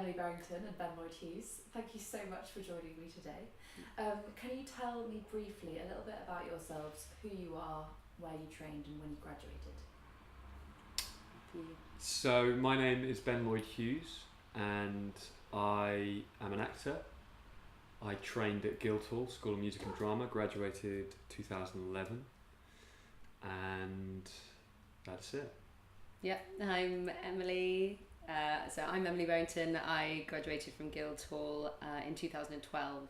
Emily Barrington and Ben Lloyd-Hughes. Thank you so much for joining me today. Can you tell me briefly a little bit about yourselves, who you are, where you trained and when you graduated? So my name is Ben Lloyd-Hughes and I am an actor. I trained at Guildhall School of Music and Drama, graduated 2011, and that's it. Yeah, I'm Emily. I'm Emily Barrington. I graduated from Guildhall in 2012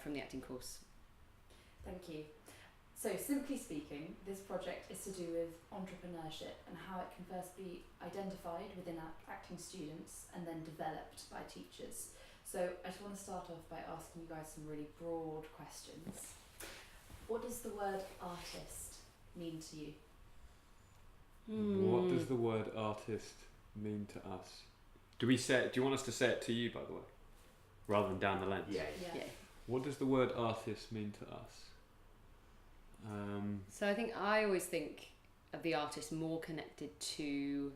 from the acting course. Thank you. So simply speaking, this project is to do with entrepreneurship and how it can first be identified within acting students and then developed by teachers. So I just want to start off by asking you guys some really broad questions. What does the word artist mean to you? What does the word artist mean to us? Do you want us to say it to you, by the way, rather than down the lens? Yeah. What does the word artist mean to us? So I think I always think of the artist more connected to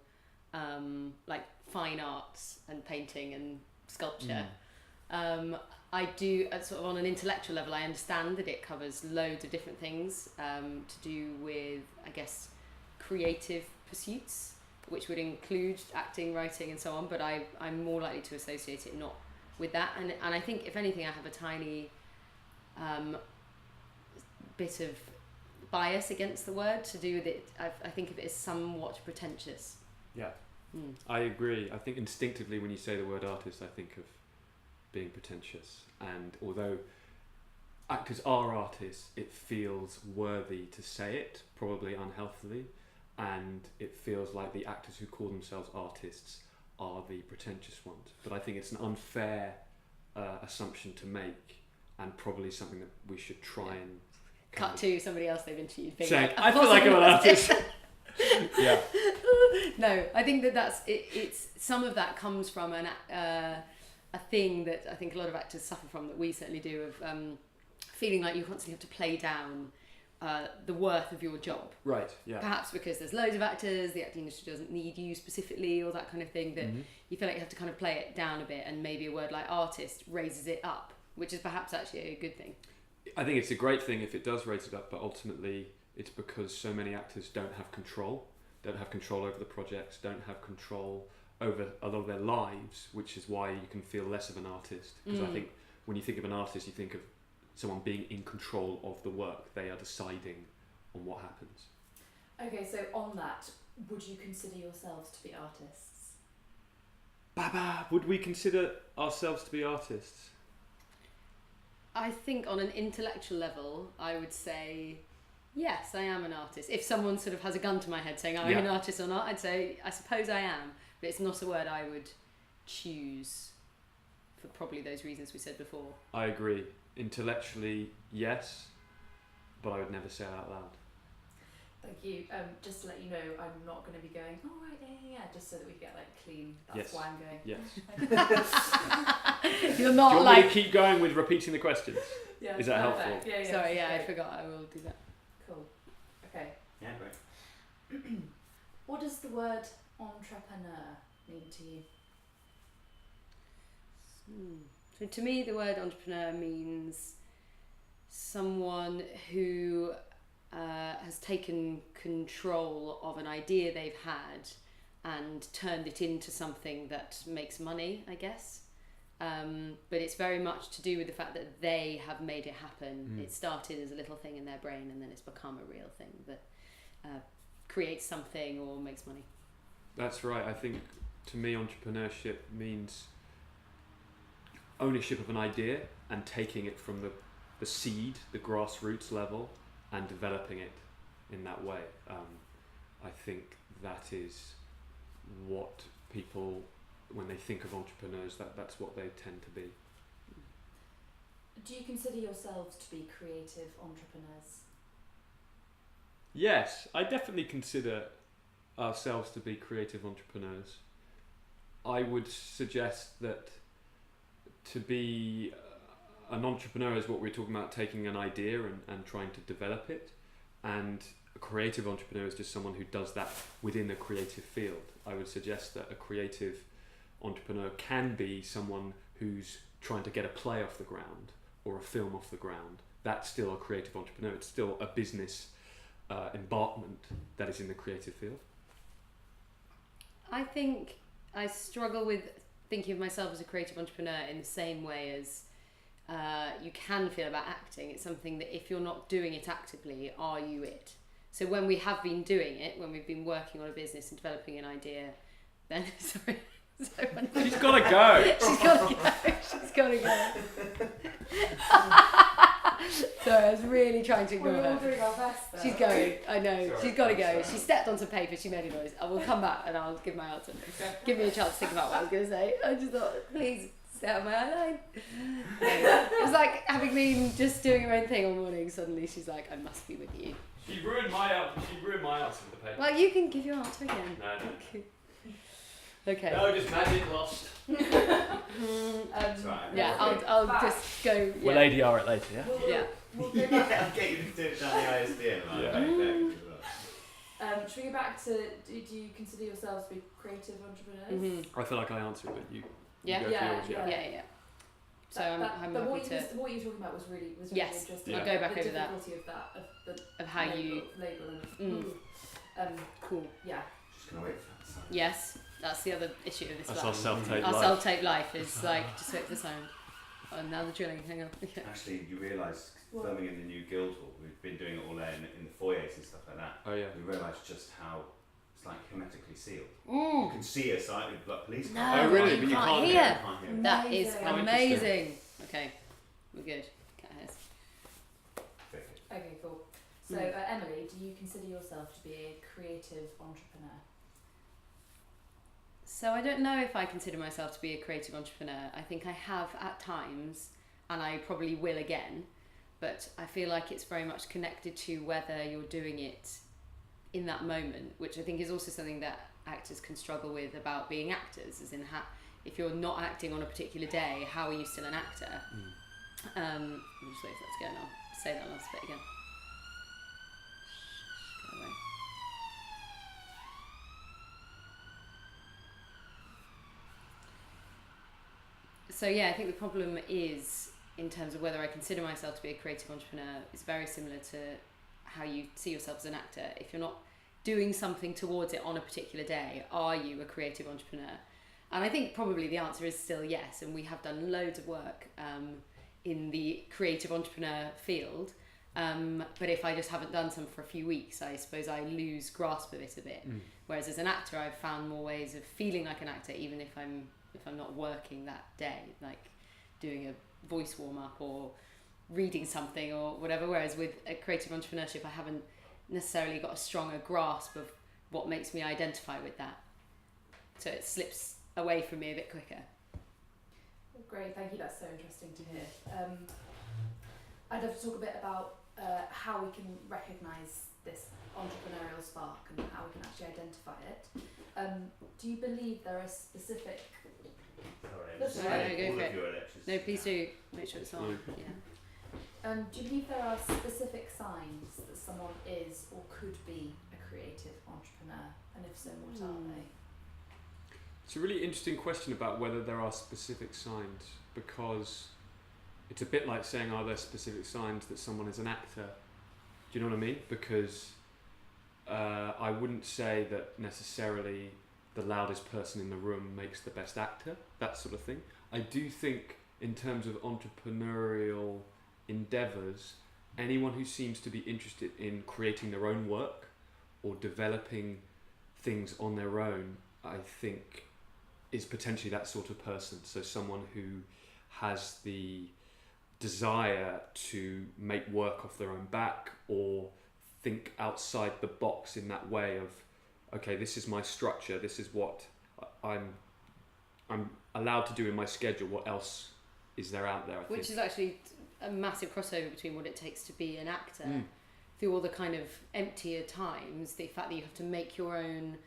like fine arts and painting and sculpture. I do, sort of on an intellectual level, I understand that it covers loads of different things to do with, I guess, creative pursuits, which would include acting, writing and so on, but I'm more likely to associate it not with that. And I think, if anything, I have a tiny bit of bias against the word to do with it. I think of it as somewhat pretentious. Yeah, I agree. I think instinctively when you say the word artist, I think of being pretentious. And although actors are artists, it feels worthy to say it, probably unhealthily. And it feels like the actors who call themselves artists are the pretentious ones. But I think it's an unfair assumption to make, and probably something that we should try and cut to somebody else they've interviewed being saying, like, I feel like I'm an artist. Yeah. No, I think that's it. It's some of that comes from a thing that I think a lot of actors suffer from, that we certainly do, of feeling like you constantly have to play down the worth of your job. Right, yeah. Perhaps because there's loads of actors, the acting industry doesn't need you specifically, or that kind of thing, that you feel like you have to kind of play it down a bit, and maybe a word like artist raises it up, which is perhaps actually a good thing. I think it's a great thing if it does raise it up, but ultimately it's because so many actors don't have control over the projects, don't have control over a lot of their lives, which is why you can feel less of an artist. Because I think when you think of an artist, you think of someone being in control of the work. They are deciding on what happens. Okay, so on that, would you consider yourselves to be artists? Baba, would we consider ourselves to be artists? I think on an intellectual level, I would say, yes, I am an artist. If someone sort of has a gun to my head saying, I'm an artist or not, I'd say, I suppose I am. But it's not a word I would choose for probably those reasons we said before. I agree. Intellectually, yes, but I would never say it out loud. Thank you. Just to let you know, I'm not going to be going, oh right, yeah, just so that we get like clean. That's why I'm going. Yes. You're not. Do you want like me to keep going with repeating the questions? Yeah, is that perfect. helpful? Yeah, Sorry, I forgot. I will do that. Cool. Okay. Yeah, great. What does the word entrepreneur mean to you? So to me, the word entrepreneur means someone who has taken control of an idea they've had and turned it into something that makes money, I guess. But it's very much to do with the fact that they have made it happen. It started as a little thing in their brain, and then it's become a real thing that creates something or makes money. That's right. I think to me, entrepreneurship means ownership of an idea and taking it from the seed, the grassroots level, and developing it in that way. I think that is what people, when they think of entrepreneurs, that's what they tend to be. Do you consider yourselves to be creative entrepreneurs? Yes, I definitely consider ourselves to be creative entrepreneurs. I would suggest that to be an entrepreneur is what we're talking about, taking an idea and trying to develop it, and a creative entrepreneur is just someone who does that within a creative field. I would suggest that a creative entrepreneur can be someone who's trying to get a play off the ground or a film off the ground. That's still a creative entrepreneur. It's still a business embarkment that is in the creative field. I think I struggle with thinking of myself as a creative entrepreneur in the same way as you can feel about acting. It's something that if you're not doing it actively, are you it? So when we have been doing it, when we've been working on a business and developing an idea, then sorry. She's got to go. She's got to go. She's got to go. Sorry, I was really trying to ignore We're all her. doing our best there. She's going. I know. Sorry, She's got to go. sorry. She stepped onto paper. She made a noise. I will come back and I'll give my answer. Give me a chance to think about what I was going to say. I just thought, please stay out of my eye line. It was like having been just doing her own thing all morning. Suddenly she's like, I must be with you. She ruined my answer with the paper. Well, you can give your answer again. No. Okay. No, just magic lost. Yeah, I'll just go. Yeah. We'll ADR it later, yeah? Yeah. We'll go back. Yeah, I'll get you to do it down the ISDN. Right? Yeah. Should we go back to, do you consider yourselves to be creative entrepreneurs? Mm-hmm. I feel like I answered it, but you Yeah. go for Yeah, yours, yeah. Yeah. So I'm but happy what to what you were talking about was really Yes, interesting. I'll go back the over that. difficulty of that, of how you. label and Cool. yeah. Just gonna wait for that sign. Yes, that's the other issue of this That's life. our self-tape Our life. self-tape life is like just wait for the sound. Oh, now the drilling. Hang on. Okay. Actually, you realise What? filming in the new Guildhall, we've been doing it all there in the foyers and stuff like that. Oh yeah. We realised just how it's like hermetically sealed. You Mm. can see us like like police No, cars. Oh, really? you But you can't can't hear. You can't hear. That is Amazing. How amazing. Okay, we're good. Cat hairs. Perfect. Okay, cool. So, Emily, do you consider yourself to be a creative entrepreneur? So I don't know if I consider myself to be a creative entrepreneur. I think I have at times, and I probably will again, but I feel like it's very much connected to whether you're doing it in that moment, which I think is also something that actors can struggle with about being actors, as in if you're not acting on a particular day, how are you still an actor? I'll just wait for that to go now. Say that last bit again. Go away. So yeah, I think the problem is, in terms of whether I consider myself to be a creative entrepreneur, is very similar to how you see yourself as an actor. If you're not doing something towards it on a particular day, are you a creative entrepreneur? And I think probably the answer is still yes, and we have done loads of work in the creative entrepreneur field, but if I just haven't done some for a few weeks, I suppose I lose grasp of it a bit. Whereas as an actor, I've found more ways of feeling like an actor, even if I'm not working that day, like doing a voice warm-up or reading something or whatever. Whereas with a creative entrepreneurship, I haven't necessarily got a stronger grasp of what makes me identify with that, so it slips away from me a bit quicker. Great, thank you. That's so interesting to hear. I'd love to talk a bit about how we can recognise this entrepreneurial spark and how we can actually identify it. Do you believe there are specific... Sorry, That's I'm all right. just No, go all for of it. your lectures. No, please do make sure it's on. Absolutely. Yeah. do you believe there are specific signs that someone is or could be a creative entrepreneur? And if so, what are they? It's a really interesting question about whether there are specific signs, because it's a bit like saying, are there specific signs that someone is an actor? Do you know what I mean? Because I wouldn't say that necessarily the loudest person in the room makes the best actor, that sort of thing. I do think in terms of entrepreneurial endeavours, anyone who seems to be interested in creating their own work or developing things on their own, I think is potentially that sort of person. So someone who has the desire to make work off their own back or think outside the box in that way of, okay, this is my structure, this is what I'm allowed to do in my schedule, what else is there out there, I think. Which is actually a massive crossover between what it takes to be an actor through all the kind of emptier times, the fact that you have to make your own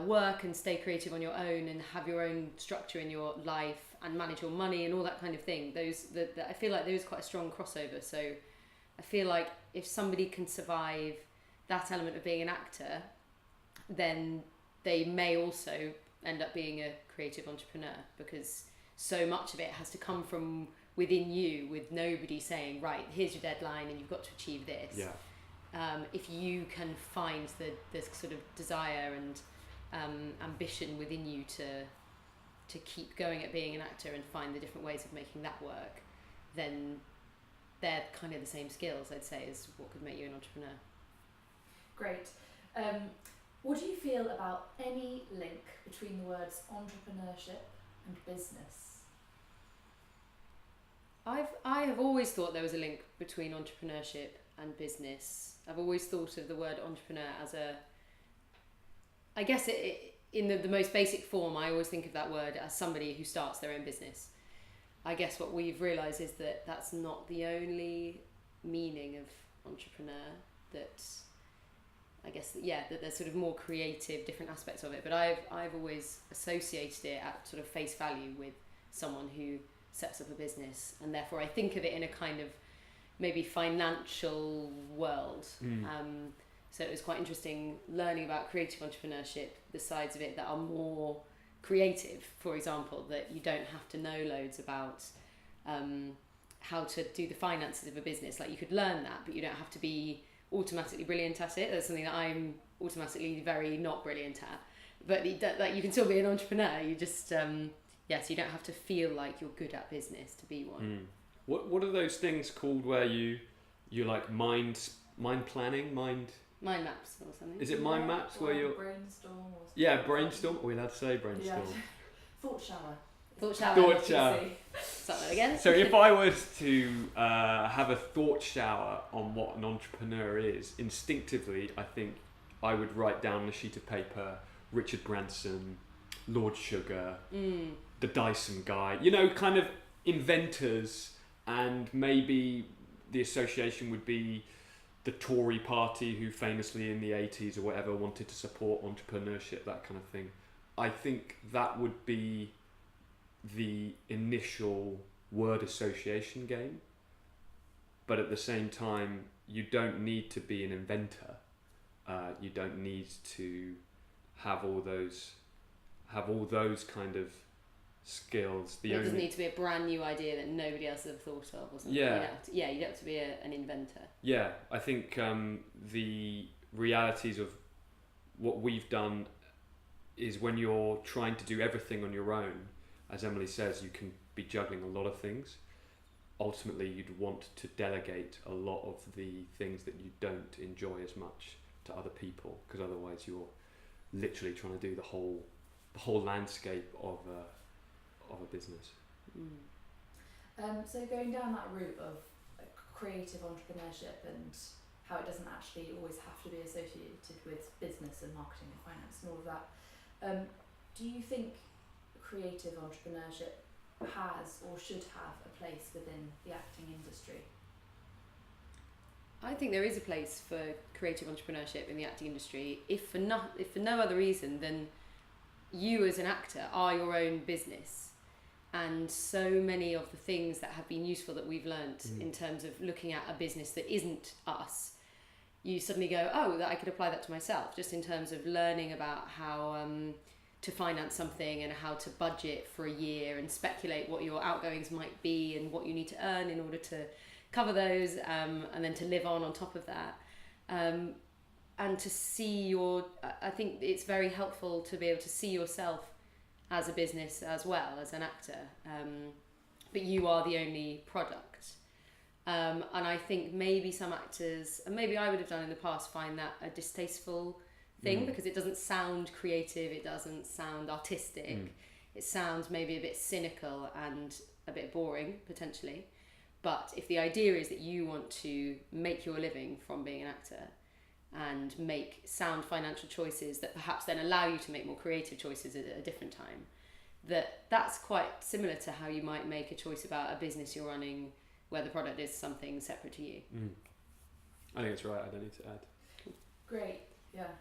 work and stay creative on your own and have your own structure in your life and manage your money and all that kind of thing. I feel like there is quite a strong crossover. So I feel like if somebody can survive that element of being an actor, then they may also end up being a creative entrepreneur, because so much of it has to come from within you, with nobody saying, right, here's your deadline and you've got to achieve this. Yeah. If you can find the sort of desire and ambition within you to keep going at being an actor and find the different ways of making that work, then they're kind of the same skills, I'd say, as what could make you an entrepreneur. Great. What do you feel about any link between the words entrepreneurship and business? I have always thought there was a link between entrepreneurship and business. I've always thought of the word entrepreneur as I guess in the most basic form, I always think of that word as somebody who starts their own business. I guess what we've realised is that that's not the only meaning of entrepreneur, that I guess, that there's sort of more creative, different aspects of it. But I've always associated it at sort of face value with someone who sets up a business, and therefore I think of it in a kind of maybe financial world. So it was quite interesting learning about creative entrepreneurship, the sides of it that are more creative, for example, that you don't have to know loads about how to do the finances of a business. Like, you could learn that, but you don't have to be automatically brilliant at it. That's something that I'm automatically very not brilliant at. But like, you can still be an entrepreneur. You just so you don't have to feel like you're good at business to be one. What are those things called where you like mind planning, mind maps or something? Is it mind maps where you're brainstorm? Or yeah, brainstorm. Are we allowed to say brainstorm? Yeah. Thought shower. Thought shower. Something again. So if I was to have a thought shower on what an entrepreneur is, instinctively, I think I would write down on a sheet of paper Richard Branson, Lord Sugar, the Dyson guy, kind of inventors, and maybe the association would be the Tory party, who famously in the 80s or whatever wanted to support entrepreneurship, that kind of thing. I think that would be the initial word association game. But at the same time, you don't need to be an inventor. You don't need to have all those kind of skills. It doesn't need to be a brand new idea that nobody else has thought of or something. Yeah. You don't have to be an inventor. Yeah, I think the realities of what we've done is when you're trying to do everything on your own, as Emily says, you can be juggling a lot of things. Ultimately, you'd want to delegate a lot of the things that you don't enjoy as much to other people, because otherwise you're literally trying to do the whole landscape of a business. So going down that route of creative entrepreneurship and how it doesn't actually always have to be associated with business and marketing and finance and all of that, do you think creative entrepreneurship has or should have a place within the acting industry? I think there is a place for creative entrepreneurship in the acting industry, if for no other reason than you as an actor are your own business, and so many of the things that have been useful that we've learnt in terms of looking at a business that isn't us, you suddenly go, oh, that I could apply that to myself, just in terms of learning about how to finance something and how to budget for a year and speculate what your outgoings might be and what you need to earn in order to cover those, and then to live on top of that, and to see I think it's very helpful to be able to see yourself as a business as well as an actor, but you are the only product, and I think maybe some actors, and maybe I would have done in the past, find that a distasteful thing, because it doesn't sound creative, it doesn't sound artistic, it sounds maybe a bit cynical and a bit boring potentially. But if the idea is that you want to make your living from being an actor and make sound financial choices that perhaps then allow you to make more creative choices at a different time, that's quite similar to how you might make a choice about a business you're running where the product is something separate to you. I think it's right, I don't need to add. Cool. Great, yeah.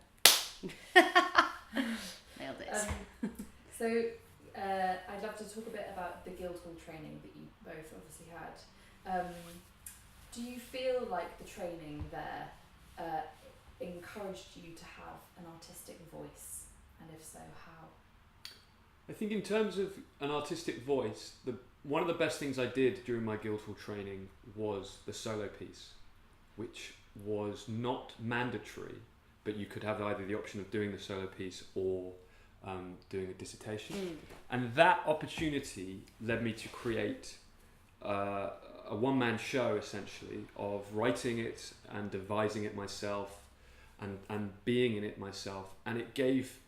Nailed it. So I'd love to talk a bit about the Guildhall training that you both obviously had. Do you feel like the training there encouraged you to have an artistic voice, and if so, how? I think in terms of an artistic voice, one of the best things I did during my Guildhall training was the solo piece, which was not mandatory, but you could have either the option of doing the solo piece or doing a dissertation. And that opportunity led me to create a one-man show, essentially, of writing it and devising it myself and being in it myself. And it gave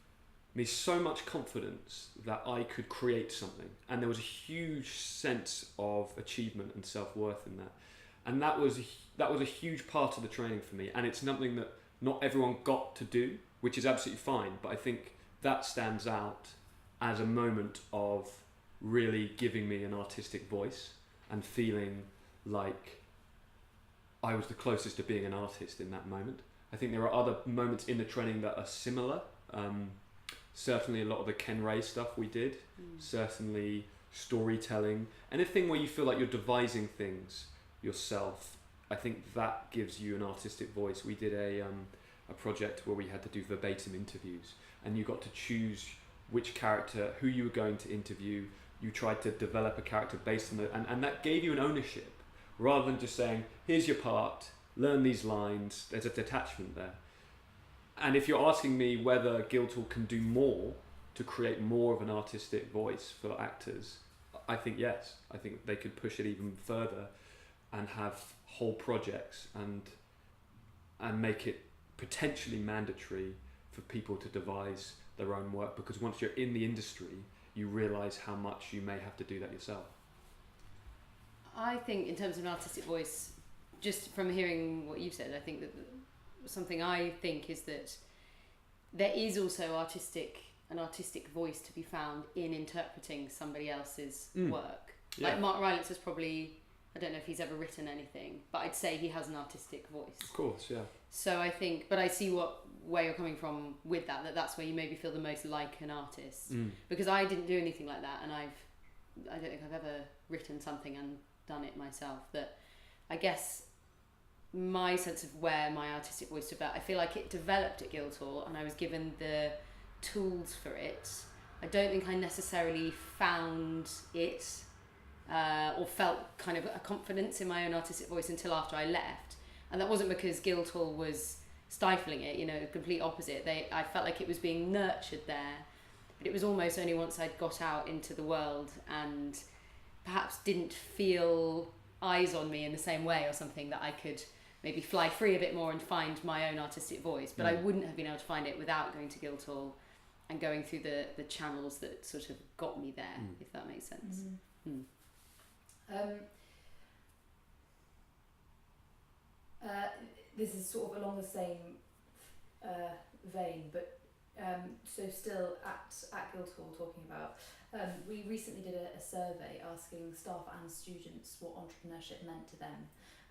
me so much confidence that I could create something, and there was a huge sense of achievement and self-worth in that, and that was a huge part of the training for me. And it's something that not everyone got to do, which is absolutely fine, but I think that stands out as a moment of really giving me an artistic voice and feeling like I was the closest to being an artist in that moment. I think there are other moments in the training that are similar. Certainly a lot of the Ken Ray stuff we did, certainly storytelling, anything where you feel like you're devising things yourself. I think that gives you an artistic voice. We did a project where we had to do verbatim interviews, and you got to choose which character, who you were going to interview. You tried to develop a character based on and that gave you an ownership, rather than just saying, here's your part, learn these lines. There's a detachment there. And if you're asking me whether Guildhall can do more to create more of an artistic voice for actors, I think yes. I think they could push it even further and have whole projects and make it potentially mandatory for people to devise their own work, because once you're in the industry, you realise how much you may have to do that yourself. I think in terms of an artistic voice, just from hearing what you've said, I think that something I think is that there is also an artistic voice to be found in interpreting somebody else's work. Yeah. Like Mark Rylance has probably, I don't know if he's ever written anything, but I'd say he has an artistic voice. Of course, yeah. So I think, but I see where you're coming from with that's where you maybe feel the most like an artist. Because I didn't do anything like that, and I don't think I've ever written something and done it myself. That I guess my sense of where my artistic voice developed, I feel like it developed at Guildhall and I was given the tools for it. I don't think I necessarily found it or felt kind of a confidence in my own artistic voice until after I left. And that wasn't because Guildhall was stifling it, the complete opposite. I felt like it was being nurtured there, but it was almost only once I'd got out into the world and perhaps didn't feel eyes on me in the same way or something that I could maybe fly free a bit more and find my own artistic voice. But I wouldn't have been able to find it without going to Guildhall and going through the channels that sort of got me there, if that makes sense. This is sort of along the same vein, but so still at Guildhall talking about, we recently did a survey asking staff and students what entrepreneurship meant to them,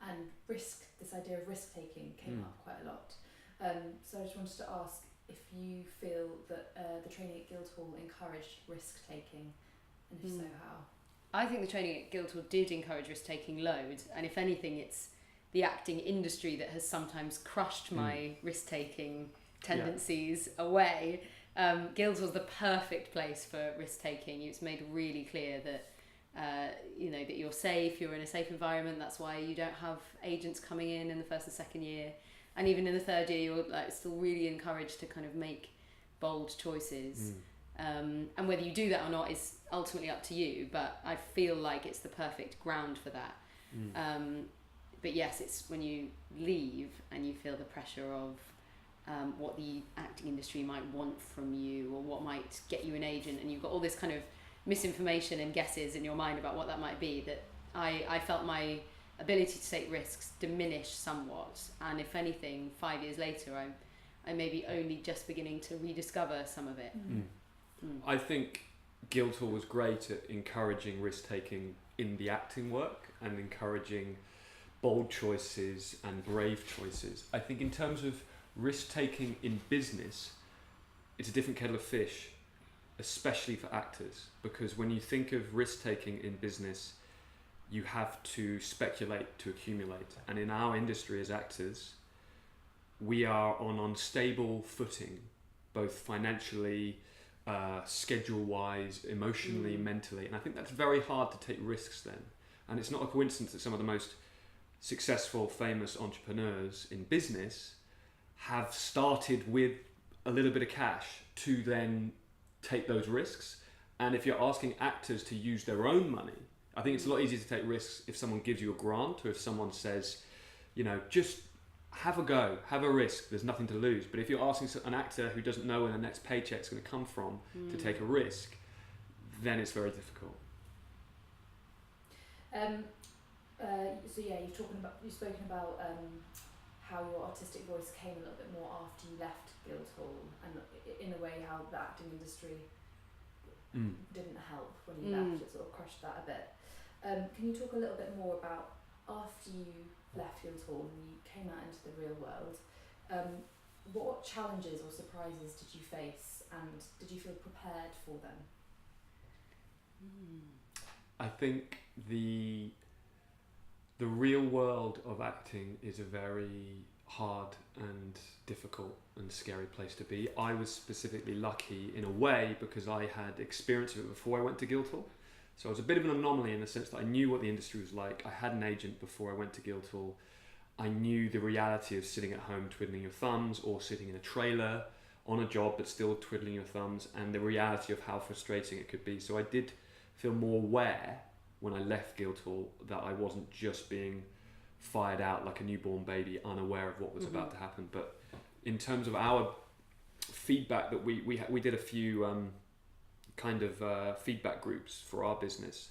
and this idea of risk taking came up quite a lot. So I just wanted to ask if you feel that the training at Guildhall encouraged risk taking, and if so, how? I think the training at Guildhall did encourage risk taking loads, and if anything, it's the acting industry that has sometimes crushed my risk taking tendencies away. Guildhall's the perfect place for risk taking. It's made really clear that that you're safe, you're in a safe environment. That's why you don't have agents coming in the first and second year, and even in the third year you're still really encouraged to kind of make bold choices. And whether you do that or not is ultimately up to you, but I feel like it's the perfect ground for that. But yes, it's when you leave and you feel the pressure of what the acting industry might want from you, or what might get you an agent, and you've got all this kind of misinformation and guesses in your mind about what that might be, that I felt my ability to take risks diminish somewhat. And if anything, 5 years later, I may be only just beginning to rediscover some of it. I think Guildhall was great at encouraging risk-taking in the acting work and encouraging bold choices and brave choices. I think in terms of risk-taking in business, it's a different kettle of fish, especially for actors, because when you think of risk-taking in business, you have to speculate to accumulate. And in our industry as actors, we are on unstable footing, both financially, schedule-wise, emotionally, mentally, and I think that's very hard to take risks then. And it's not a coincidence that some of the most successful, famous entrepreneurs in business have started with a little bit of cash to then take those risks. And if you're asking actors to use their own money, I think it's a lot easier to take risks if someone gives you a grant, or if someone says, you know, just have a go, have a risk, there's nothing to lose. But if you're asking an actor who doesn't know where the next paycheck's going to come from to take a risk, then it's very difficult. So yeah, you've spoken about how your artistic voice came a little bit more after you left Guildhall, and in a way how the acting industry didn't help when you left. It sort of crushed that a bit. Can you talk a little bit more about after you left Guildhall and you came out into the real world? What challenges or surprises did you face, and did you feel prepared for them? I think the real world of acting is a very hard and difficult and scary place to be. I was specifically lucky in a way because I had experience of it before I went to Guildhall. So I was a bit of an anomaly in the sense that I knew what the industry was like. I had an agent before I went to Guildhall. I knew the reality of sitting at home twiddling your thumbs, or sitting in a trailer on a job but still twiddling your thumbs, and the reality of how frustrating it could be. So I did feel more aware when I left Guildhall that I wasn't just being fired out like a newborn baby, unaware of what was about to happen. But in terms of our feedback, that we did a few feedback groups for our business,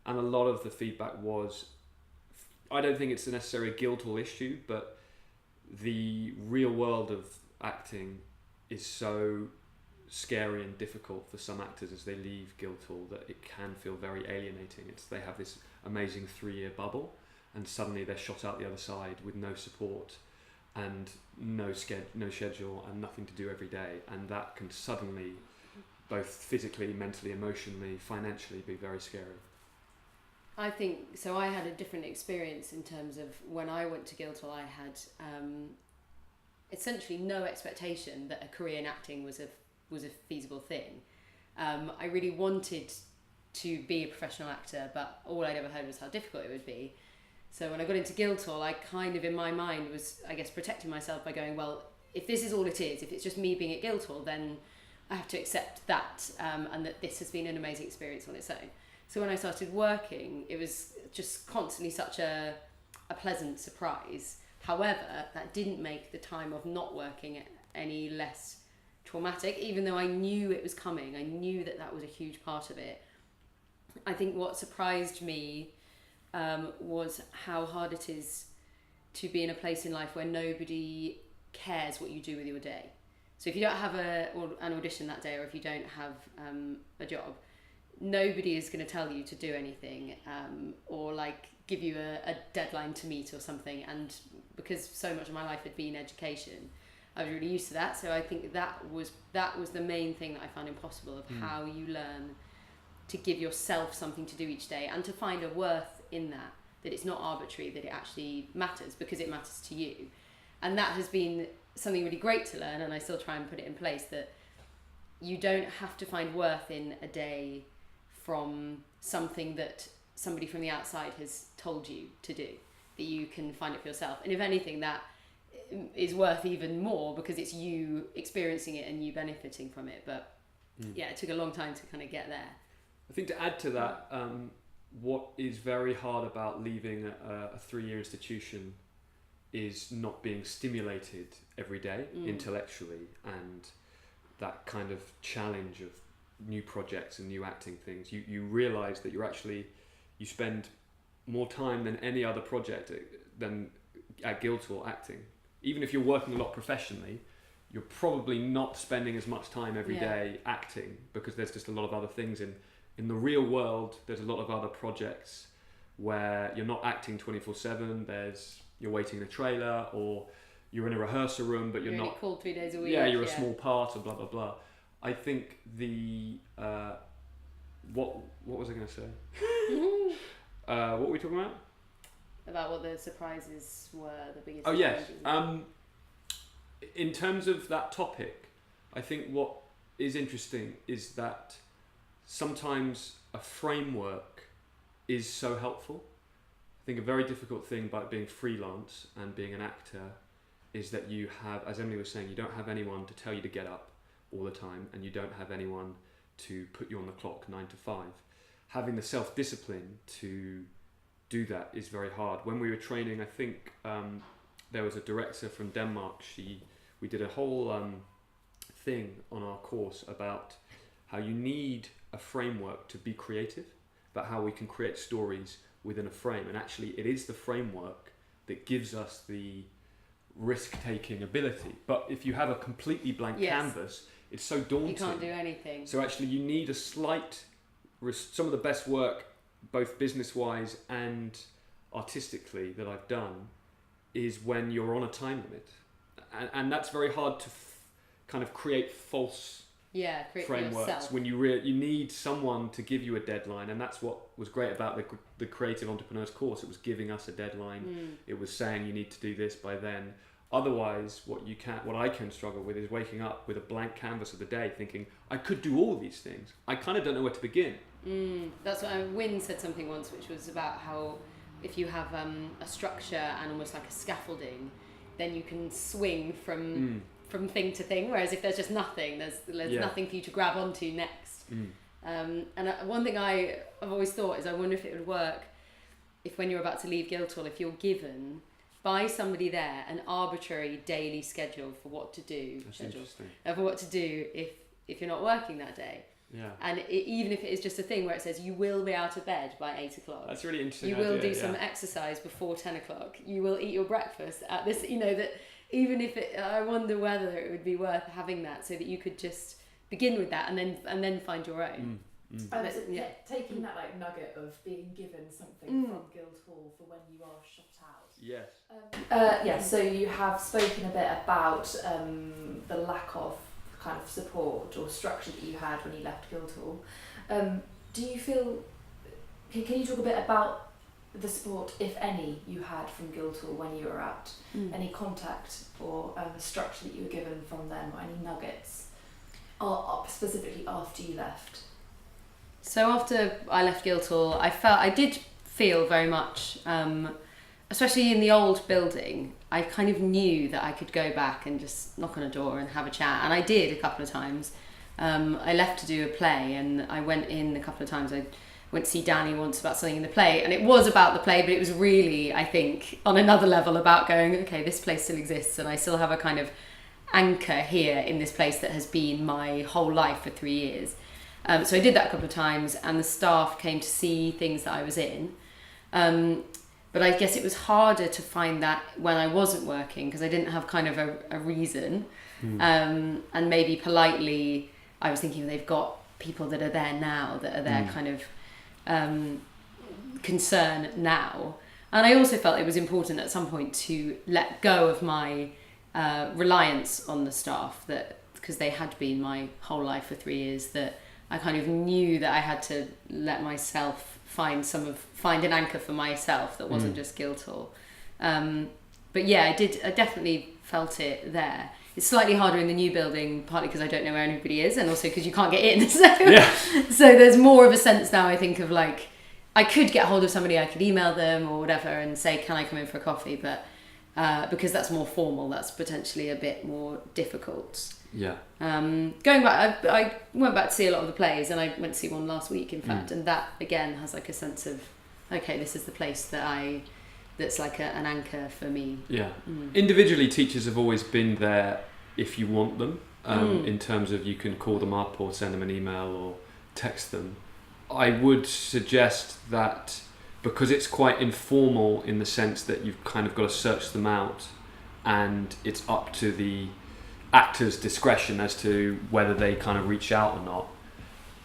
and a lot of the feedback was, I don't think it's necessarily a Guildhall issue, but the real world of acting is so scary and difficult for some actors as they leave Guildhall that it can feel very alienating. They have this amazing 3-year bubble, and suddenly they're shot out the other side with no support and no schedule and nothing to do every day, and that can suddenly, both physically, mentally, emotionally, financially, be very scary. I think so. I had a different experience in terms of when I went to Guildhall. I had essentially no expectation that a career in acting was a feasible thing. I really wanted to be a professional actor, but all I'd ever heard was how difficult it would be. So when I got into Guildhall, I kind of, in my mind, was, I guess, protecting myself by going, well, if this is all it is, if it's just me being at Guildhall, then I have to accept that, and that this has been an amazing experience on its own. So when I started working, it was just constantly such a pleasant surprise. However, that didn't make the time of not working any less traumatic, even though I knew it was coming. I knew that was a huge part of it. I think what surprised me was how hard it is to be in a place in life where nobody cares what you do with your day. So if you don't have an audition that day, or if you don't have a job, nobody is going to tell you to do anything, or like give you a deadline to meet or something. And because so much of my life had been education, I was really used to that. So I think that was the main thing that I found impossible, of how you learn to give yourself something to do each day, and to find a worth in that it's not arbitrary, that it actually matters because it matters to you. And that has been something really great to learn, and I still try and put it in place, that you don't have to find worth in a day from something that somebody from the outside has told you to do, that you can find it for yourself. And if anything, that is worth even more because it's you experiencing it and you benefiting from it. But yeah, it took a long time to kind of get there. I think to add to that, what is very hard about leaving a 3-year institution is not being stimulated every day intellectually, and that kind of challenge of new projects and new acting things. You realise that you spend more time than any other project than at Guildhall acting. Even if you're working a lot professionally, you're probably not spending as much time every day acting, because there's just a lot of other things in the real world. There's a lot of other projects where you're not acting 24/7. You're waiting in a trailer, or you're in a rehearsal room, but you're only not called 3 days a week. Yeah, you're a small part, or blah blah blah. I think what was I going to say? What were we talking about? About what the surprises were, the biggest. Oh yes. surprises. In terms of that topic, I think what is interesting is that sometimes a framework is so helpful. I think a very difficult thing about being freelance and being an actor is that you have, as Emily was saying, you don't have anyone to tell you to get up all the time, and you don't have anyone to put you on the clock 9 to 5. Having the self-discipline to do that is very hard. When we were training, I think there was a director from Denmark. We did a whole thing on our course about how you need a framework to be creative, about how we can create stories within a frame. And actually, it is the framework that gives us the risk-taking ability. But if you have a completely blank canvas, it's so daunting. You can't do anything. So actually, you need a slight. Some of the best work, both business-wise and artistically, that I've done, is when you're on a time limit, and that's very hard to kind of create false frameworks when you need someone to give you a deadline. And that's what was great about the Creative Entrepreneurs course. It was giving us a deadline. It was saying you need to do this by then. Otherwise, what I can struggle with is waking up with a blank canvas of the day, thinking I could do all these things. I kind of don't know where to begin. That's what Wynne said something once, which was about how if you have a structure and almost like a scaffolding, then you can swing from thing to thing. Whereas if there's just nothing, there's nothing for you to grab onto next. And one thing I've always thought is I wonder if it would work if when you're about to leave Guildhall, if you're given by somebody there an arbitrary daily schedule for what to do. For what to do if you're not working that day. Yeah. And even if it is just a thing where it says you will be out of bed by 8 o'clock. That's really interesting. You will do some exercise before 10 o'clock. You will eat your breakfast at this, that even if I wonder whether it would be worth having that so that you could just begin with that and then find your own. Taking that nugget of being given something from Guildhall for when you are shut out. Yes. So you have spoken a bit about the lack of kind of support or structure that you had when you left Guildhall. Do you feel? Can you talk a bit about the support, if any, you had from Guildhall when you were out? Any contact or structure that you were given from them, or any nuggets, or specifically after you left? So after I left Guildhall, I did feel very much, especially in the old building, I kind of knew that I could go back and just knock on a door and have a chat. And I did a couple of times. I left to do a play and I went in a couple of times. I went to see Danny once about something in the play, and it was about the play, but it was really, I think, on another level about going, okay, this place still exists and I still have a kind of anchor here in this place that has been my whole life for 3 years. So I did that a couple of times, and the staff came to see things that I was in. But I guess it was harder to find that when I wasn't working, because I didn't have kind of a reason. And maybe politely, I was thinking they've got people that are there now, that are their kind of concern now. And I also felt it was important at some point to let go of my reliance on the staff, that because they had been my whole life for 3 years, that I kind of knew that I had to let myself find an anchor for myself that wasn't just Guildhall. But yeah, I definitely felt it there. It's slightly harder in the new building, partly because I don't know where anybody is, and also because you can't get in. So there's more of a sense now, I think, of I could get hold of somebody, I could email them or whatever and say, can I come in for a coffee? But because that's more formal, that's potentially a bit more difficult. Yeah. Going back, I went back to see a lot of the plays, and I went to see one last week, in fact, and that again has a sense of, okay, this is the place that's like an anchor for me. Yeah. Individually, teachers have always been there if you want them, in terms of you can call them up or send them an email or text them. I would suggest that because it's quite informal in the sense that you've kind of got to search them out, and it's up to the actor's discretion as to whether they kind of reach out or not.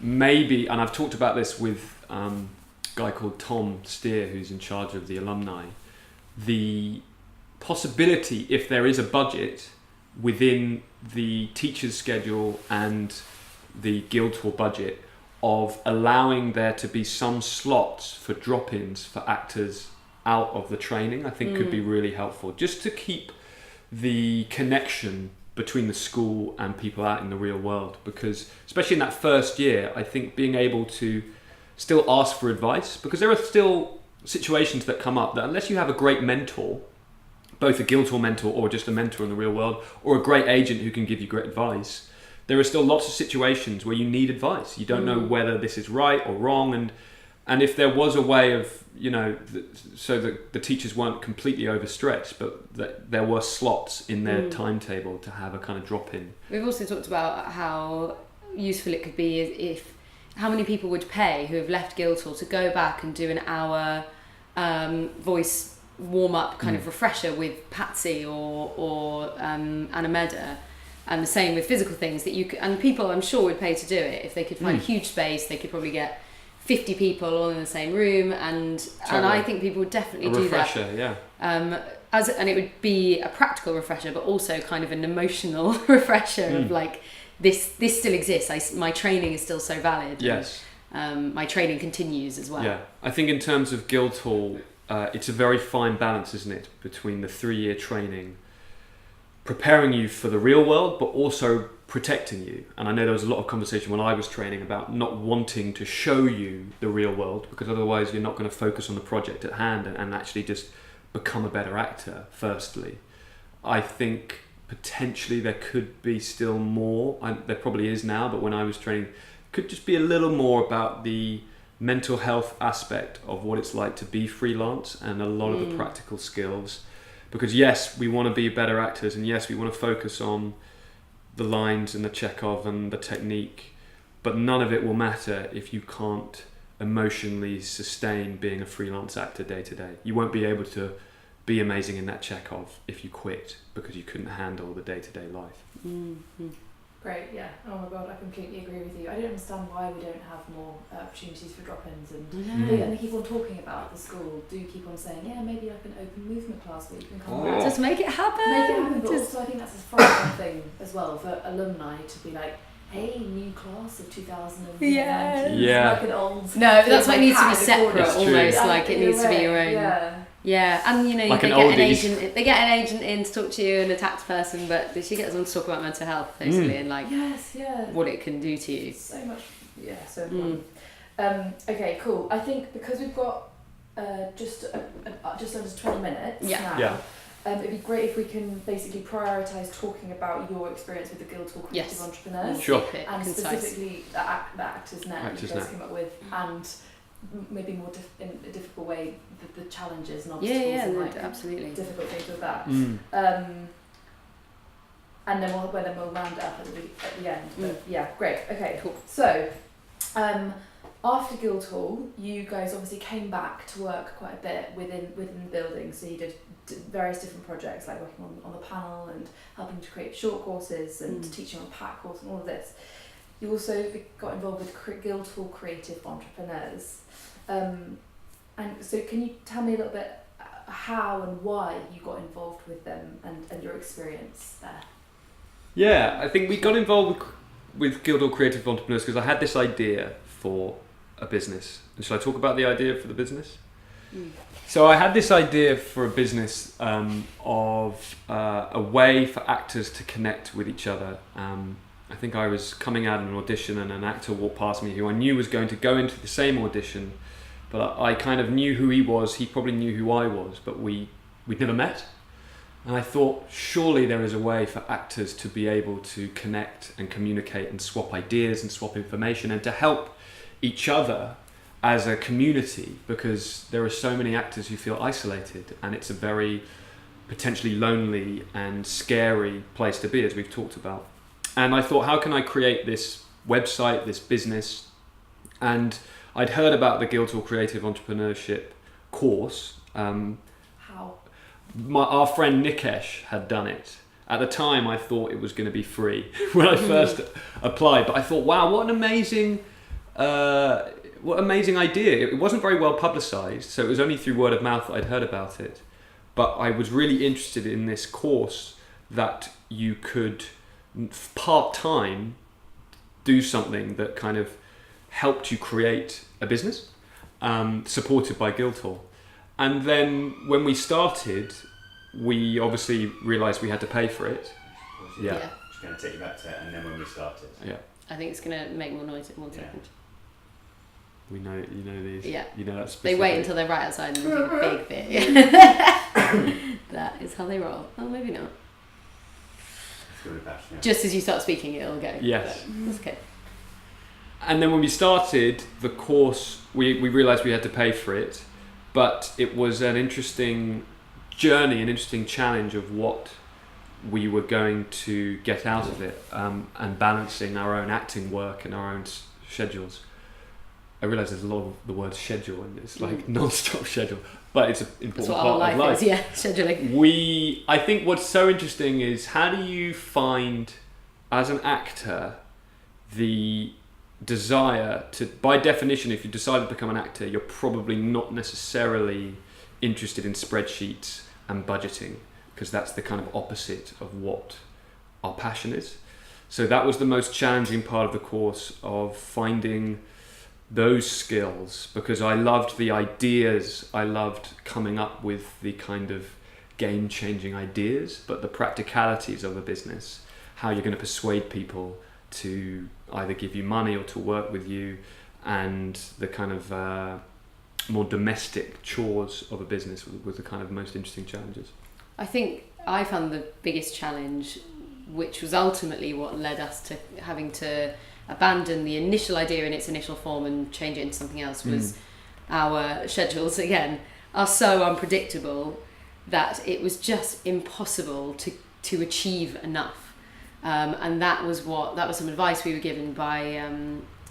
Maybe, and I've talked about this with a guy called Tom Steer, who's in charge of the alumni, the possibility, if there is a budget within the teacher's schedule and the Guildhall budget, of allowing there to be some slots for drop-ins for actors out of the training, I think could be really helpful, just to keep the connection between the school and people out in the real world, because especially in that first year, I think being able to still ask for advice, because there are still situations that come up that unless you have a great mentor, both a Guildhall mentor or just a mentor in the real world, or a great agent who can give you great advice, there are still lots of situations where you need advice. You don't know whether this is right or wrong, and if there was a way of, so that the teachers weren't completely overstretched, but that there were slots in their timetable to have a kind of drop in. We've also talked about how useful it could be if how many people would pay who have left Guildhall to go back and do an hour voice warm-up kind of refresher with Patsy or Anna Meda, and the same with physical things that you could, and people I'm sure would pay to do it if they could find a huge space. They could probably get 50 people all in the same room, and I think people would definitely do refresher, that. And it would be a practical refresher, but also kind of an emotional refresher of like, this still exists. My training is still so valid. Yes. And, my training continues as well. Yeah, I think in terms of Guildhall, it's a very fine balance, isn't it, between the 3-year training, preparing you for the real world, but also protecting you. And I know there was a lot of conversation when I was training about not wanting to show you the real world, because otherwise you're not going to focus on the project at hand and actually just become a better actor, firstly. I think potentially there could be still more, there probably is now, but when I was training, could just be a little more about the mental health aspect of what it's like to be freelance and a lot of the practical skills. Because yes, we want to be better actors, and yes, we want to focus on the lines and the Chekhov and the technique, but none of it will matter if you can't emotionally sustain being a freelance actor day to day. You won't be able to be amazing in that Chekhov if you quit because you couldn't handle the day-to-day life. Great, yeah. Oh my god, I completely agree with you. I don't understand why we don't have more opportunities for drop-ins, and they keep on talking about the school. Do keep on saying, yeah, maybe like an open movement class where you can come back. Just make it happen. Make it happen, but also I think that's a frightening thing as well for alumni to be like, hey, new class of 2019. Yeah. Like an old. No, that's why it needs to be separate, It's almost true. like it needs to be your own. Yeah, and Like they an get an oldies. agent. They get an agent in to talk to you and a tax person, but she gets on to talk about mental health basically and like what it can do to you. So much, so important. Okay, cool. I think because we've got just under 20 minutes now. It'd be great if we can basically prioritise talking about your experience with the Guildhall Creative Entrepreneurs. Sure. And specifically the Actors Net you guys came up with, and maybe more in a difficult way the challenges and obstacles and like absolutely difficult things with that. And then we'll round it up at the end. But yeah, great. Okay, cool. So after Guildhall, you guys obviously came back to work quite a bit within the building. So you did various different projects like working on the panel and helping to create short courses and teaching on PAC course and all of this. You also got involved with Guildhall Creative Entrepreneurs. And so can you tell me a little bit how and why you got involved with them and your experience there? Yeah, I think we got involved with Guildhall Creative Entrepreneurs because I had this idea for a business. And shall I talk about the idea for the business? So I had this idea for a business of a way for actors to connect with each other. I think I was coming out of an audition and an actor walked past me who I knew was going to go into the same audition, but I kind of knew who he was. He probably knew who I was, but we'd never met. And I thought, surely there is a way for actors to be able to connect and communicate and swap ideas and swap information and to help each other as a community, because there are so many actors who feel isolated and it's a very potentially lonely and scary place to be, as we've talked about. And I thought, how can I create this website, this business? And I'd heard about the Guildhall Creative Entrepreneurship course. How? Our friend Nikesh had done it. At the time, I thought it was going to be free when I first applied. But I thought, wow, what an amazing idea. It wasn't very well publicised, so it was only through word of mouth that I'd heard about it. But I was really interested in this course that you could part-time do something that kind of helped you create a business, supported by Guildhall. And then when we started, we obviously realised we had to pay for it. course. Yeah. Just going to take you back to it, and then when we started. Yeah. I think it's going to make more noise in 1 second. We know, you know these. Yeah. You know that They specific. wait until they're right outside and they do a big bit. That is how they roll. Oh, maybe not. It's really passionate. Just as you start speaking, it'll go. Yes. But that's okay. And then when we started the course, we realised we had to pay for it, but it was an interesting journey, an interesting challenge of what we were going to get out of it, and balancing our own acting work and our own schedules. I realise there's a lot of the word schedule, and it's like non-stop schedule, but it's an important That's what part our of life life. is, yeah, scheduling. I think what's so interesting is how do you find, as an actor, the desire to, by definition, if you decide to become an actor, you're probably not necessarily interested in spreadsheets and budgeting, because that's the kind of opposite of what our passion is. So that was the most challenging part of the course, of finding those skills, because I loved the ideas, I loved coming up with the kind of game-changing ideas, but the practicalities of a business, how you're going to persuade people to either give you money or to work with you, and the kind of more domestic chores of a business was the kind of most interesting challenges. I think I found the biggest challenge, which was ultimately what led us to having to abandon the initial idea in its initial form and change it into something else, was our schedules again are so unpredictable that it was just impossible to achieve enough. And that was some advice we were given by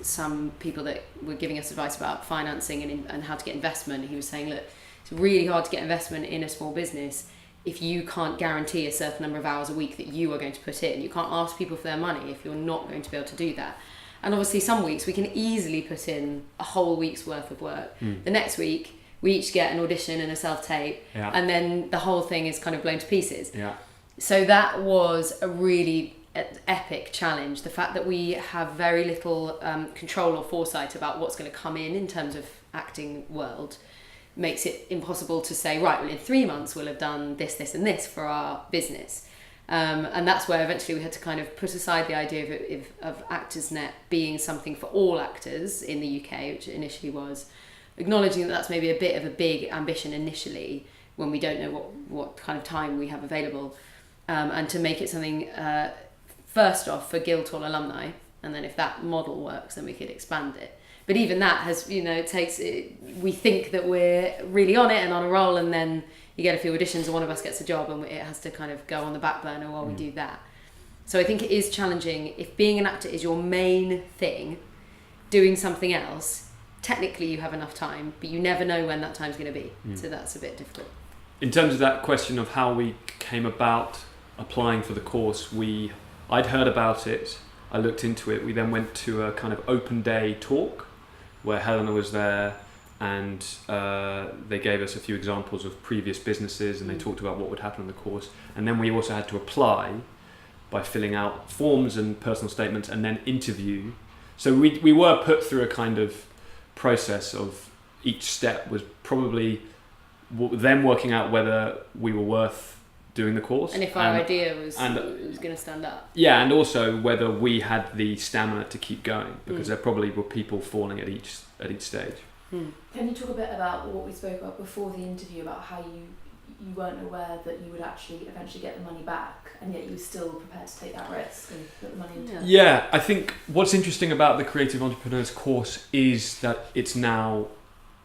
some people that were giving us advice about financing and how to get investment. He was saying, look, it's really hard to get investment in a small business if you can't guarantee a certain number of hours a week that you are going to put in. You can't ask people for their money if you're not going to be able to do that. And obviously some weeks we can easily put in a whole week's worth of work. The next week we each get an audition and a self-tape, and then the whole thing is kind of blown to pieces. Yeah. So that was a really epic challenge. The fact that we have very little control or foresight about what's going to come in terms of acting world makes it impossible to say, right, well, in 3 months we'll have done this, this and this for our business. And that's where eventually we had to kind of put aside the idea of Actors Net being something for all actors in the UK, which it initially was, acknowledging that that's maybe a bit of a big ambition initially when we don't know what kind of time we have available, and to make it something first off for Guildhall alumni, and then if that model works then we could expand it. But even that has, we think that we're really on it and on a roll, and then you get a few auditions and one of us gets a job and it has to kind of go on the back burner while we do that. So I think it is challenging. If being an actor is your main thing, doing something else, technically you have enough time, but you never know when that time's going to be. So that's a bit difficult. In terms of that question of how we came about applying for the course, I'd heard about it, I looked into it, we then went to a kind of open day talk where Helena was there, and they gave us a few examples of previous businesses, and they talked about what would happen in the course. And then we also had to apply by filling out forms and personal statements and then interview. So we were put through a kind of process of each step was probably them working out whether we were worth doing the course. And if our idea was going to stand up. Yeah, and also whether we had the stamina to keep going, because there probably were people falling at each stage. Can you talk a bit about what we spoke about before the interview, about how you weren't aware that you would actually eventually get the money back, and yet you were still prepared to take that risk and put the money into it? Yeah, I think what's interesting about the Creative Entrepreneurs course is that it's now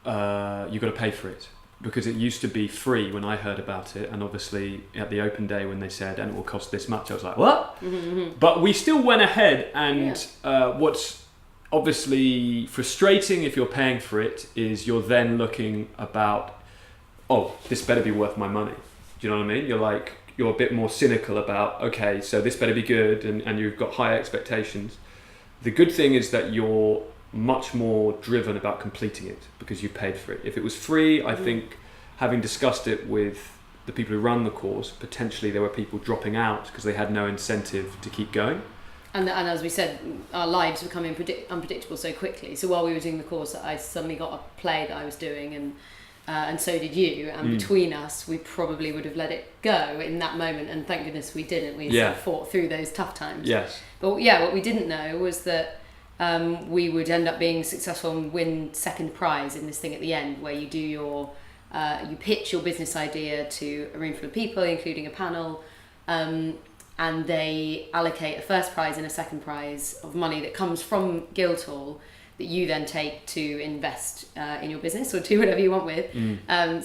you've got to pay for it, because it used to be free when I heard about it, and obviously at the open day when they said, and it will cost this much, I was like, what? But we still went ahead, and what's obviously frustrating if you're paying for it is you're then looking about, oh, this better be worth my money. Do you know what I mean? You're a bit more cynical about, okay, so this better be good, and you've got higher expectations. The good thing is that you're much more driven about completing it because you paid for it. If it was free, I think, having discussed it with the people who run the course, potentially there were people dropping out because they had no incentive to keep going. And as we said, our lives become unpredictable so quickly. So while we were doing the course, I suddenly got a play that I was doing, and and so did you. And between us, we probably would have let it go in that moment. And thank goodness we didn't. We sort of fought through those tough times. Yes. But yeah, what we didn't know was that we would end up being successful and win second prize in this thing at the end, where you do your you pitch your business idea to a room full of people, including a panel, and they allocate a first prize and a second prize of money that comes from Guildhall that you then take to invest in your business or do whatever you want with.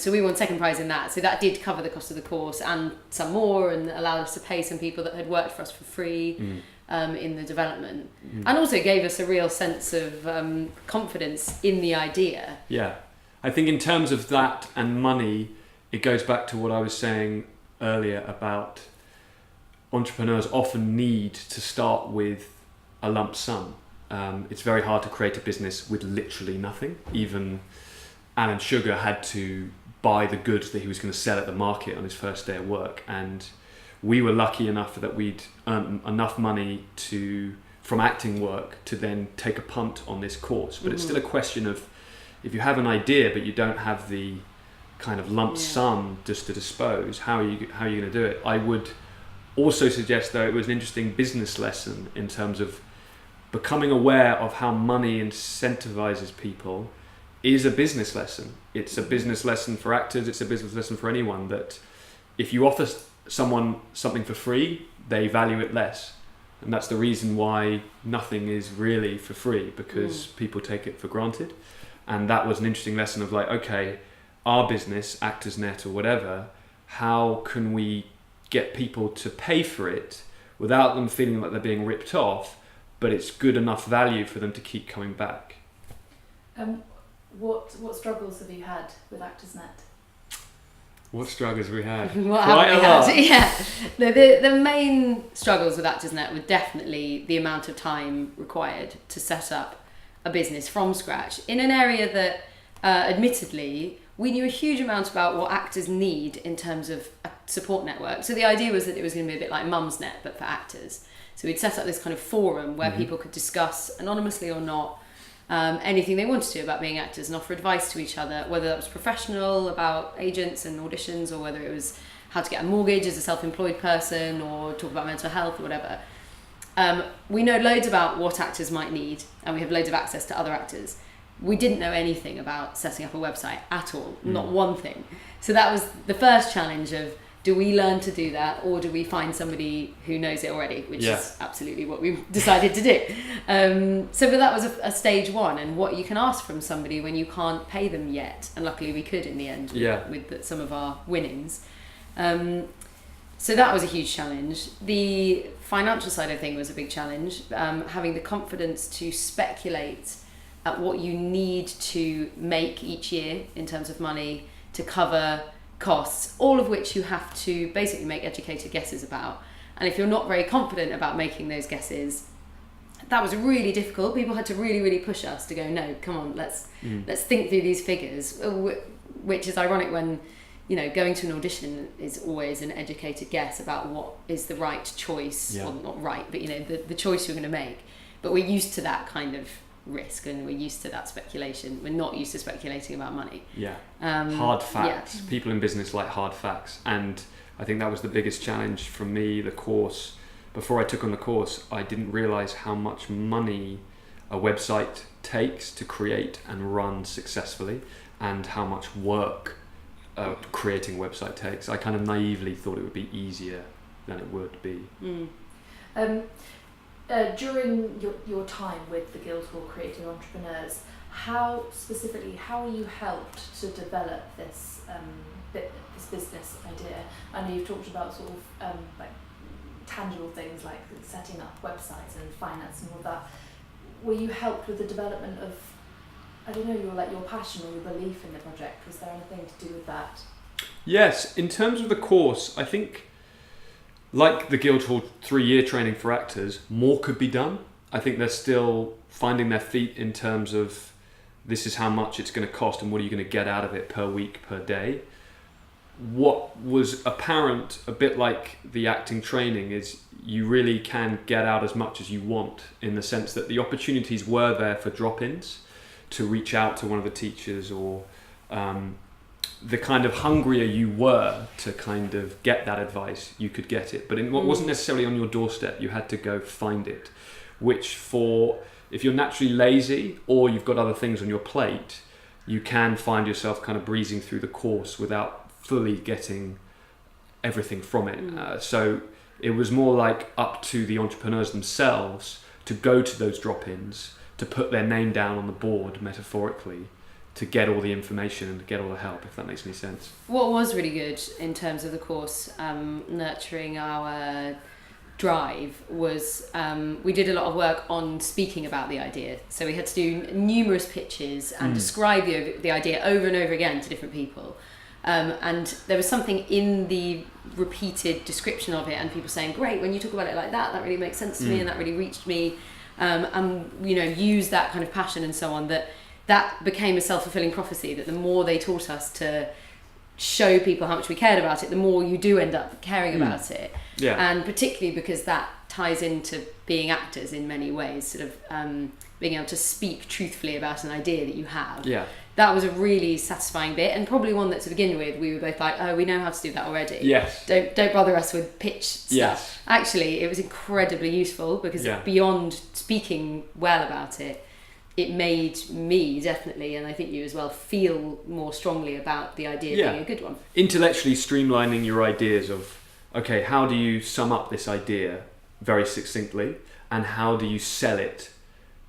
So we won second prize in that. So that did cover the cost of the course and some more, and allowed us to pay some people that had worked for us for free in the development. And also gave us a real sense of confidence in the idea. Yeah. I think in terms of that and money, it goes back to what I was saying earlier about entrepreneurs often need to start with a lump sum. It's very hard to create a business with literally nothing. Even Alan Sugar had to buy the goods that he was going to sell at the market on his first day of work, and we were lucky enough that we'd earned enough money from acting work to then take a punt on this course. But it's still a question of, if you have an idea but you don't have the kind of lump sum just to dispose, how are you going to do it? I would also suggest, though, it was an interesting business lesson in terms of becoming aware of how money incentivizes people is a business lesson. It's a business lesson for actors, it's a business lesson for anyone, that if you offer someone something for free, they value it less. And that's the reason why nothing is really for free, because people take it for granted. And that was an interesting lesson of like, okay, our business, ActorsNet or whatever, how can we get people to pay for it without them feeling like they're being ripped off, but it's good enough value for them to keep coming back? What struggles have you had with ActorsNet? What struggles we had? What Quite have we a lot. had? Yeah. No, the main struggles with ActorsNet were definitely the amount of time required to set up a business from scratch in an area that, admittedly, we knew a huge amount about what actors need in terms of a support network. So the idea was that it was going to be a bit like Mumsnet, but for actors. So we'd set up this kind of forum where people could discuss, anonymously or not, anything they wanted to about being actors, and offer advice to each other, whether that was professional about agents and auditions, or whether it was how to get a mortgage as a self-employed person, or talk about mental health or whatever. We know loads about what actors might need, and we have loads of access to other actors. We didn't know anything about setting up a website at all, not one thing. So that was the first challenge of, do we learn to do that, or do we find somebody who knows it already, which is absolutely what we decided to do. But that was a stage one, and what you can ask from somebody when you can't pay them yet. And luckily we could in the end with some of our winnings. So that was a huge challenge. The financial side of things was a big challenge. Having the confidence to speculate at what you need to make each year in terms of money to cover costs, all of which you have to basically make educated guesses about. And if you're not very confident about making those guesses, that was really difficult. People had to really, really push us to go, no, come on, let's think through these figures, which is ironic when, you know, going to an audition is always an educated guess about what is the right choice. Well, not right, but, you know, the choice you're going to make. But we're used to that kind of risk, and we're used to that speculation. We're not used to speculating about money. Hard facts. People in business like hard facts, and I think that was the biggest challenge for me. The course, before I took on the course, I didn't realize how much money a website takes to create and run successfully, and how much work creating a website takes. I kind of naively thought it would be easier than it would be. During your time with the Guildhall Creative Entrepreneurs, how were you helped to develop this this business idea? I know you've talked about sort of like tangible things like setting up websites and finance and all that. Were you helped with the development of, I don't know, your passion or your belief in the project? Was there anything to do with that? Yes, in terms of the course, I think, like the Guildhall 3-year training for actors, more could be done. I think they're still finding their feet in terms of, this is how much it's going to cost and what are you going to get out of it per week, per day. What was apparent, a bit like the acting training, is you really can get out as much as you want, in the sense that the opportunities were there for drop-ins, to reach out to one of the teachers or the kind of hungrier you were to kind of get that advice, you could get it. But it wasn't necessarily on your doorstep. You had to go find it, which if you're naturally lazy or you've got other things on your plate, you can find yourself kind of breezing through the course without fully getting everything from it. So it was more like up to the entrepreneurs themselves to go to those drop-ins, to put their name down on the board, metaphorically, to get all the information and to get all the help, if that makes any sense. What was really good in terms of the course, nurturing our drive, was we did a lot of work on speaking about the idea. So we had to do numerous pitches and describe the idea over and over again to different people. And there was something in the repeated description of it and people saying, great, when you talk about it like that really makes sense to me and that really reached me. And, use that kind of passion and so on, that became a self-fulfilling prophecy, that the more they taught us to show people how much we cared about it, the more you do end up caring about it. Yeah. And particularly because that ties into being actors in many ways, sort of being able to speak truthfully about an idea that you have. Yeah. That was a really satisfying bit, and probably one that to begin with we were both like, oh, we know how to do that already. Yes. Don't bother us with pitch stuff. Yes. Actually, it was incredibly useful because beyond speaking well about it, it made me definitely, and I think you as well, feel more strongly about the idea being a good one. Intellectually streamlining your ideas of, okay, how do you sum up this idea very succinctly, and how do you sell it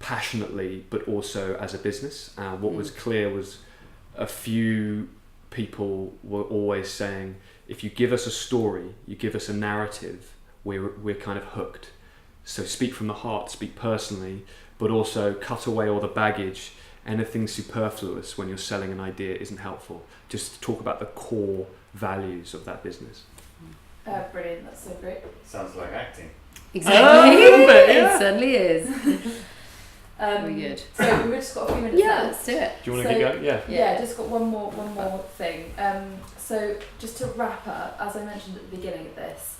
passionately but also as a business? What was clear was a few people were always saying, if you give us a story, you give us a narrative, we're kind of hooked. So speak from the heart, speak personally, but also cut away all the baggage. Anything superfluous when you're selling an idea isn't helpful. Just talk about the core values of that business. Brilliant, that's so great. Sounds like acting. Exactly. It certainly is. Very good. So we've just got a few minutes left. Let's do it. Do you want to get going? Yeah, just got one more thing. So just to wrap up, as I mentioned at the beginning of this,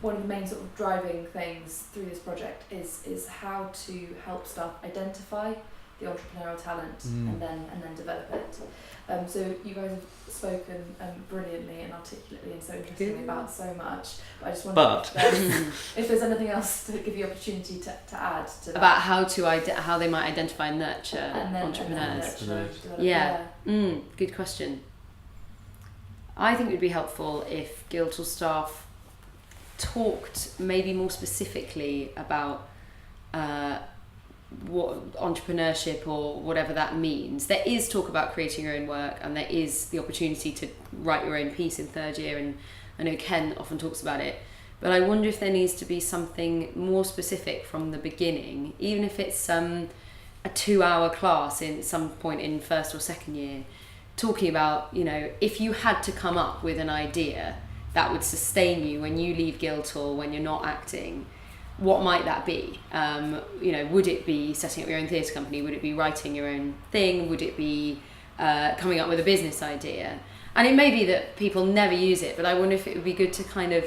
one of the main sort of driving things through this project is how to help staff identify the entrepreneurial talent and then develop it. So you guys have spoken brilliantly and articulately and so interestingly about so much. But I just wondered if there's anything else to give you opportunity to add to that. About how they might identify and nurture entrepreneurs. Good question. I think it would be helpful if Guildhall staff talked maybe more specifically about what entrepreneurship or whatever that means. There is talk about creating your own work, and there is the opportunity to write your own piece in third year, and I know Ken often talks about it, but I wonder if there needs to be something more specific from the beginning, even if it's a 2-hour class in some point in first or second year, talking about, if you had to come up with an idea that would sustain you when you leave Guildhall, when you're not acting, what might that be? Would it be setting up your own theatre company? Would it be writing your own thing? Would it be coming up with a business idea? And it may be that people never use it, but I wonder if it would be good to kind of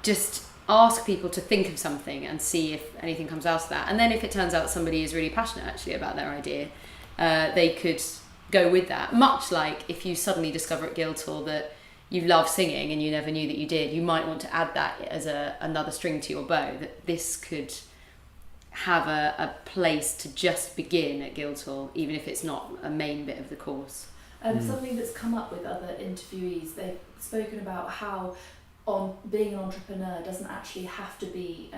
just ask people to think of something and see if anything comes out of that. And then if it turns out somebody is really passionate actually about their idea, they could go with that. Much like if you suddenly discover at Guildhall that you love singing and you never knew that you did, you might want to add that as another string to your bow, that this could have a place to just begin at Guildhall, even if it's not a main bit of the course. Something that's come up with other interviewees, they've spoken about how being an entrepreneur doesn't actually have to be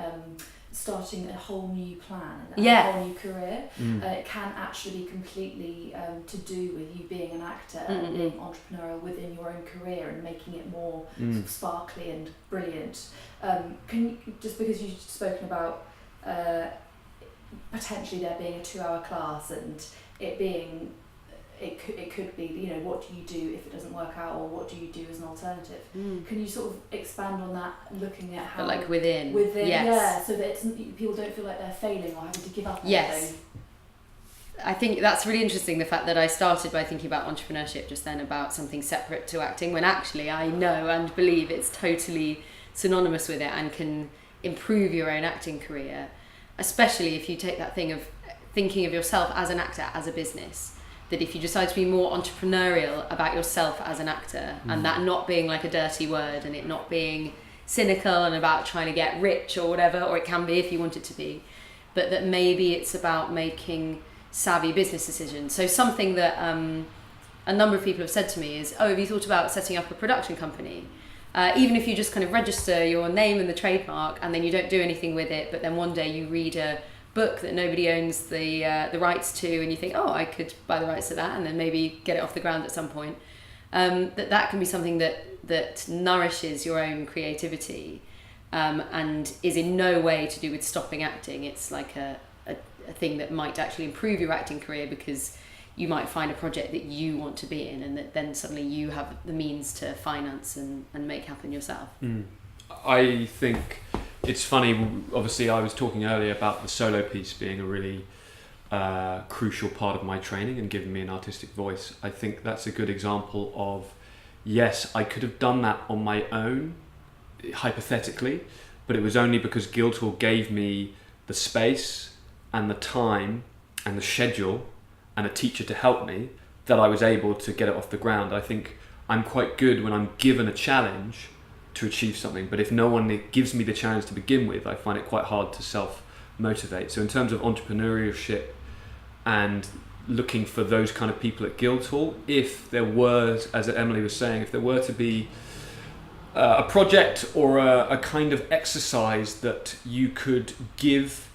starting a whole new plan and a whole new career. It can actually be completely to do with you being an actor and being entrepreneurial within your own career and making it more sort of sparkly and brilliant. Can you, just because you've spoken about potentially there being a 2-hour class and it being it could be, what do you do if it doesn't work out, or what do you do as an alternative? Can you sort of expand on that, looking at how... But like within, yes. Yeah, so that people don't feel like they're failing or having to give up anything. I think that's really interesting, the fact that I started by thinking about entrepreneurship just then, about something separate to acting, when actually I know and believe it's totally synonymous with it and can improve your own acting career, especially if you take that thing of thinking of yourself as an actor, as a business. that if you decide to be more entrepreneurial about yourself as an actor, and that not being like a dirty word, and it not being cynical and about trying to get rich or whatever, or it can be if you want it to be, but that maybe it's about making savvy business decisions. So something that a number of people have said to me is, oh, have you thought about setting up a production company? Even if you just kind of register your name and the trademark, and then you don't do anything with it, but then one day you read a book that nobody owns the rights to, and you think, oh, I could buy the rights to that, and then maybe get it off the ground at some point. That can be something that nourishes your own creativity, and is in no way to do with stopping acting. It's like a thing that might actually improve your acting career, because you might find a project that you want to be in, and that then suddenly you have the means to finance and make happen yourself. I think it's funny, obviously I was talking earlier about the solo piece being a really crucial part of my training and giving me an artistic voice. I think that's a good example of, yes, I could have done that on my own, hypothetically, but it was only because Guildhall gave me the space and the time and the schedule and a teacher to help me that I was able to get it off the ground. I think I'm quite good when I'm given a challenge to achieve something, but if no one gives me the challenge to begin with, I find it quite hard to self-motivate. So in terms of entrepreneurship and looking for those kind of people at Guildhall, if there was, as Emily was saying, if there were to be a project or a kind of exercise that you could give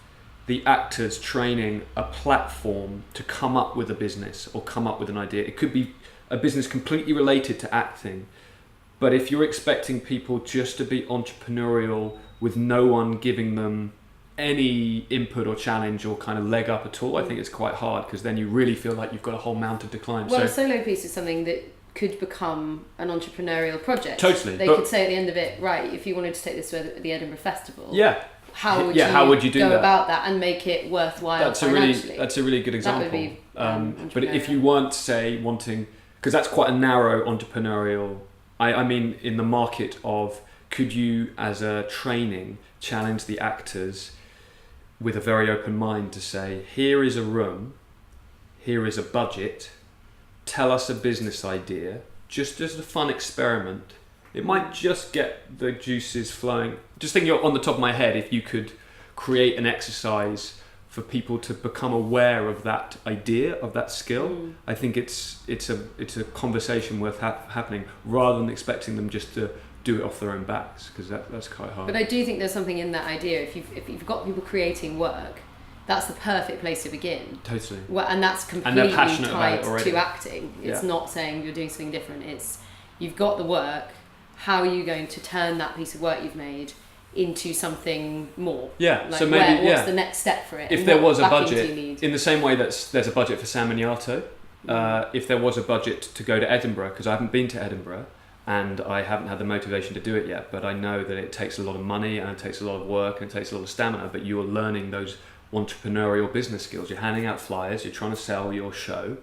the actors training a platform to come up with a business or come up with an idea. It could be a business completely related to acting, but if you're expecting people just to be entrepreneurial with no one giving them any input or challenge or kind of leg up at all, I think it's quite hard, because then you really feel like you've got a whole mountain to climb. Well, a solo piece is something that could become an entrepreneurial project. Totally. They could say at the end of it, right, if you wanted to take this to the Edinburgh Festival, how would you go about that and make it worthwhile financially? That's a really good example. That would be but if you weren't, say, wanting, because that's quite a narrow entrepreneurial, I mean in the market of, could you as a training challenge the actors with a very open mind to say, here is a room, here is a budget, tell us a business idea, just as a fun experiment. It might just get the juices flowing. Just thinking on the top of my head, if you could create an exercise for people to become aware of that idea, of that skill, I think it's a conversation worth happening, rather than expecting them just to do it off their own backs, because that's quite hard. But I do think there's something in that idea. If you've got people creating work, that's the perfect place to begin. Totally. Well, and that's completely tied to acting. It's Yeah. not saying you're doing something different. It's, you've got the work. How are you going to turn that piece of work you've made into something more? Yeah. Like, so maybe what's the next step for it? If and there what was a backings budget, do you need? in the same way that there's a budget for San Miniato, if there was a budget to go to Edinburgh, because I haven't been to Edinburgh and I haven't had the motivation to do it yet, but I know that it takes a lot of money and it takes a lot of work and it takes a lot of stamina, but you are learning those entrepreneurial business skills. You're handing out flyers, you're trying to sell your show.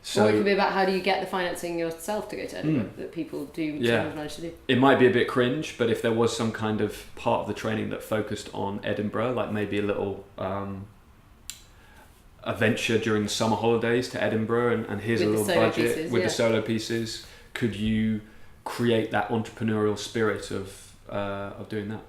So or it could be about, how do you get the financing yourself to go to Edinburgh that people do manage to do. It might be a bit cringe, but if there was some kind of part of the training that focused on Edinburgh, like maybe a little a venture during the summer holidays to Edinburgh, and here's With a little the solo budget pieces, with the solo pieces, could you create that entrepreneurial spirit of doing that?